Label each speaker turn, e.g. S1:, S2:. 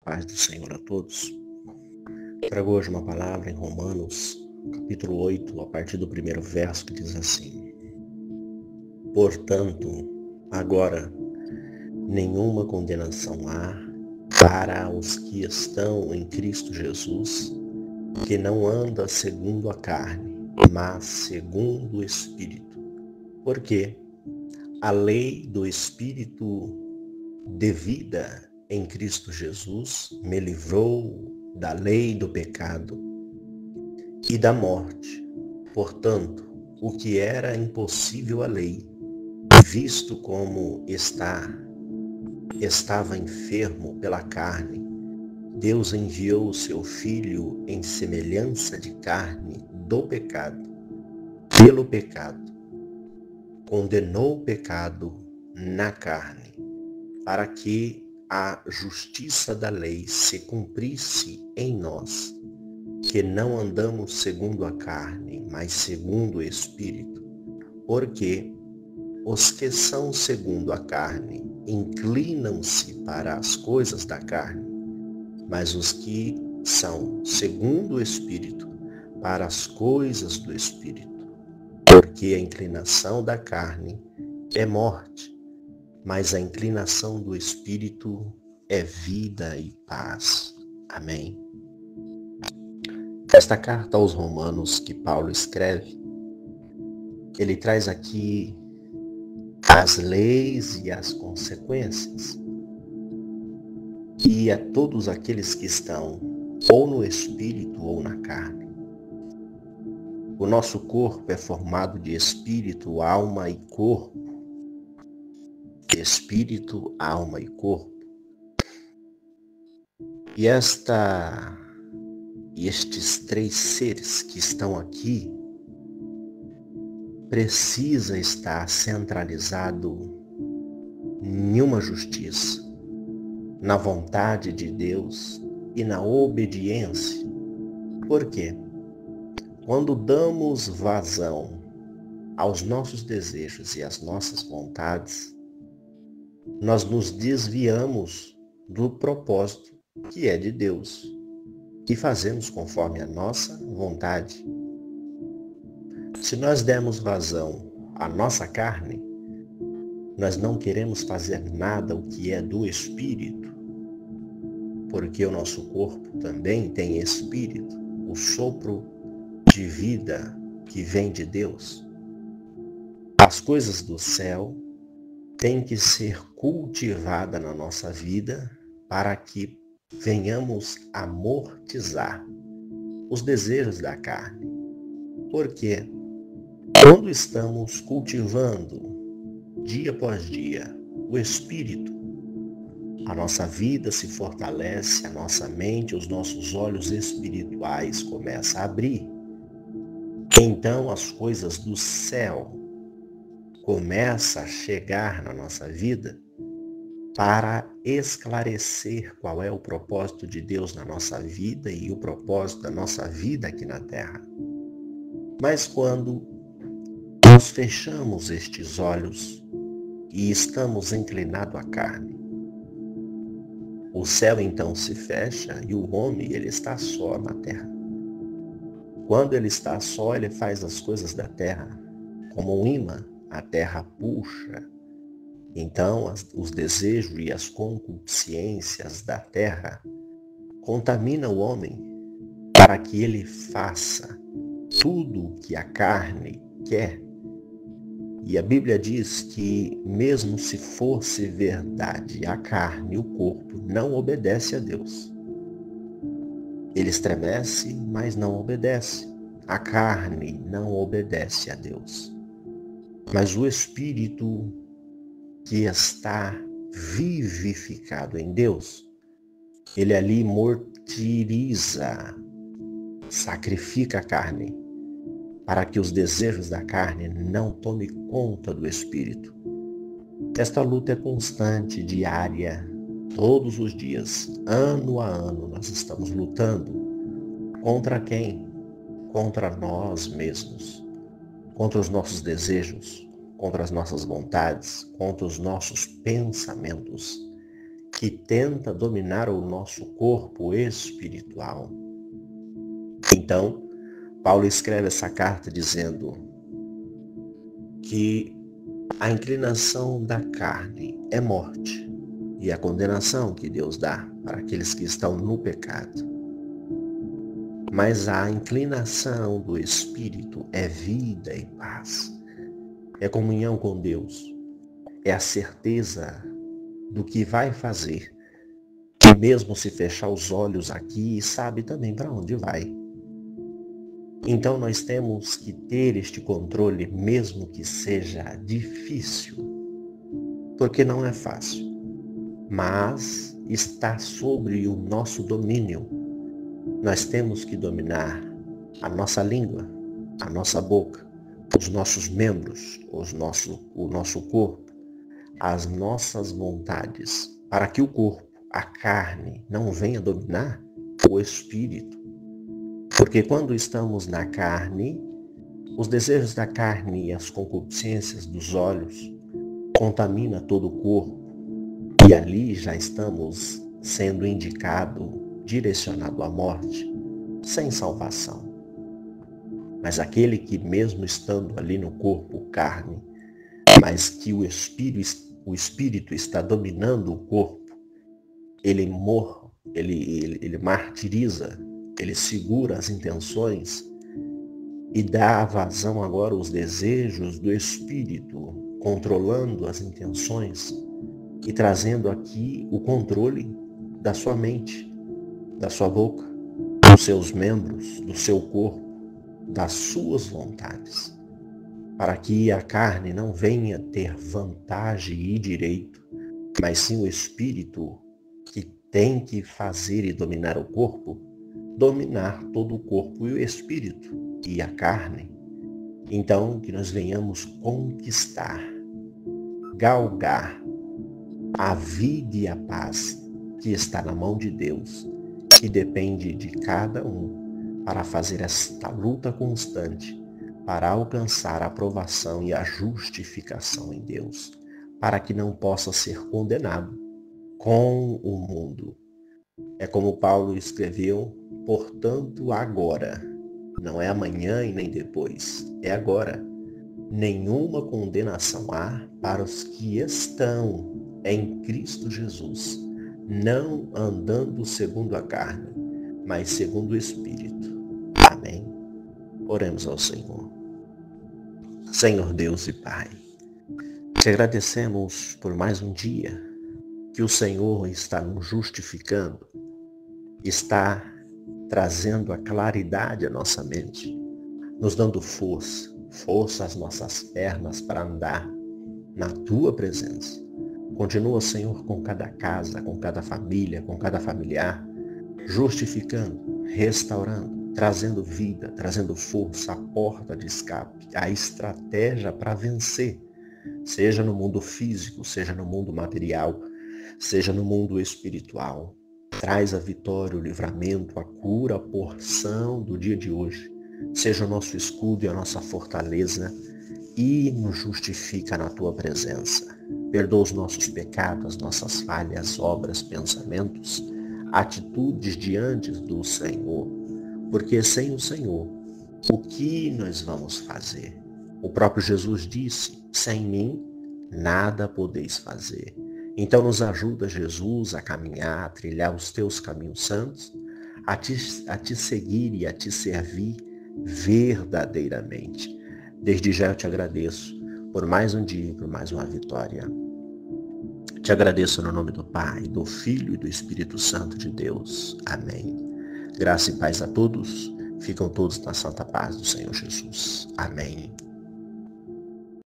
S1: Paz do Senhor a todos. Trago hoje uma palavra em Romanos, capítulo 8, a partir do primeiro verso, que diz assim: Portanto, agora, nenhuma condenação há para os que estão em Cristo Jesus, que não anda segundo a carne, mas segundo o Espírito. Porque a lei do Espírito de vida em Cristo Jesus me livrou da lei do pecado e da morte. Portanto, o que era impossível à lei, visto como estava enfermo pela carne, Deus enviou o seu Filho em semelhança de carne do pecado. Pelo pecado, condenou o pecado na carne, para que a justiça da lei se cumprisse em nós, que não andamos segundo a carne, mas segundo o Espírito. Porque os que são segundo a carne inclinam-se para as coisas da carne, mas os que são segundo o Espírito, para as coisas do Espírito. Porque a inclinação da carne é morte, mas a inclinação do Espírito é vida e paz. Amém. Esta carta aos Romanos que Paulo escreve, ele traz aqui as leis e as consequências. E a todos aqueles que estão ou no Espírito ou na carne. O nosso corpo é formado de espírito, alma e corpo. Espírito, alma e corpo. E estes três seres que estão aqui precisa estar centralizado em uma justiça, na vontade de Deus e na obediência. Por quê? Quando damos vazão aos nossos desejos e às nossas vontades, nós nos desviamos do propósito que é de Deus e fazemos conforme a nossa vontade. Se nós dermos vazão à nossa carne, nós não queremos fazer nada o que é do Espírito, porque o nosso corpo também tem Espírito, o sopro de vida que vem de Deus. As coisas do céu têm que ser cultivadas na nossa vida para que venhamos amortizar os desejos da carne. Porque quando estamos cultivando dia após dia o Espírito, a nossa vida se fortalece, a nossa mente, os nossos olhos espirituais começam a abrir. Então as coisas do céu começam a chegar na nossa vida para esclarecer qual é o propósito de Deus na nossa vida e o propósito da nossa vida aqui na Terra. Mas quando nós fechamos estes olhos e estamos inclinados à carne, o céu então se fecha e o homem ele está só na terra. Quando ele está só, ele faz as coisas da terra. Como um imã, a terra puxa. Então os desejos e as concupiscências da terra contaminam o homem para que ele faça tudo o que a carne quer. E a Bíblia diz que mesmo se fosse verdade a carne, o corpo não obedece a Deus. Ele estremece, mas não obedece. A carne não obedece a Deus. Mas o Espírito que está vivificado em Deus, ele ali martiriza, sacrifica a carne, para que os desejos da carne não tomem conta do Espírito. Esta luta é constante, diária, todos os dias, ano a ano, nós estamos lutando. Contra quem? Contra nós mesmos, contra os nossos desejos, contra as nossas vontades, contra os nossos pensamentos, que tenta dominar o nosso corpo espiritual. Então, Paulo escreve essa carta dizendo que a inclinação da carne é morte e a condenação que Deus dá para aqueles que estão no pecado. Mas a inclinação do Espírito é vida e paz, é comunhão com Deus, é a certeza do que vai fazer, que mesmo se fechar os olhos aqui, sabe também para onde vai. Então nós temos que ter este controle, mesmo que seja difícil, porque não é fácil, mas está sobre o nosso domínio. Nós temos que dominar a nossa língua, a nossa boca, os nossos membros, o nosso corpo, as nossas vontades, para que o corpo, a carne, não venha dominar o espírito. Porque quando estamos na carne, os desejos da carne e as concupiscências dos olhos contaminam todo o corpo. E ali já estamos sendo direcionado à morte, sem salvação. Mas aquele que mesmo estando ali no corpo, carne, mas que o espírito está dominando o corpo, ele martiriza, ele segura as intenções e dá vazão agora aos desejos do espírito, controlando as intenções e trazendo aqui o controle da sua mente, da sua boca, dos seus membros, do seu corpo, das suas vontades, para que a carne não venha ter vantagem e direito, mas sim o espírito que tem que fazer e dominar o corpo, dominar todo o corpo e o espírito e a carne. Então, que nós venhamos conquistar, galgar a vida e a paz que está na mão de Deus, que depende de cada um para fazer esta luta constante, para alcançar a aprovação e a justificação em Deus, para que não possa ser condenado com o mundo. É como Paulo escreveu: portanto, agora, não é amanhã e nem depois, é agora, nenhuma condenação há para os que estão em Cristo Jesus, não andando segundo a carne, mas segundo o Espírito. Amém. Oremos ao Senhor. Senhor Deus e Pai, te agradecemos por mais um dia que o Senhor está nos justificando, está trazendo a claridade à nossa mente, nos dando força às nossas pernas para andar na Tua presença. Continua, Senhor, com cada casa, com cada família, com cada familiar, justificando, restaurando, trazendo vida, trazendo força, a porta de escape, a estratégia para vencer, seja no mundo físico, seja no mundo material, seja no mundo espiritual. Traz a vitória, o livramento, a cura, a porção do dia de hoje. Seja o nosso escudo e a nossa fortaleza e nos justifica na Tua presença. Perdoa os nossos pecados, as nossas falhas, obras, pensamentos, atitudes diante do Senhor. Porque sem o Senhor, o que nós vamos fazer? O próprio Jesus disse: sem mim, nada podeis fazer. Então nos ajuda, Jesus, a caminhar, a trilhar os Teus caminhos santos, a te seguir e a te servir verdadeiramente. Desde já eu te agradeço por mais um dia, por mais uma vitória. Te agradeço no nome do Pai, do Filho e do Espírito Santo de Deus. Amém. Graça e paz a todos. Ficam todos na santa paz do Senhor Jesus. Amém.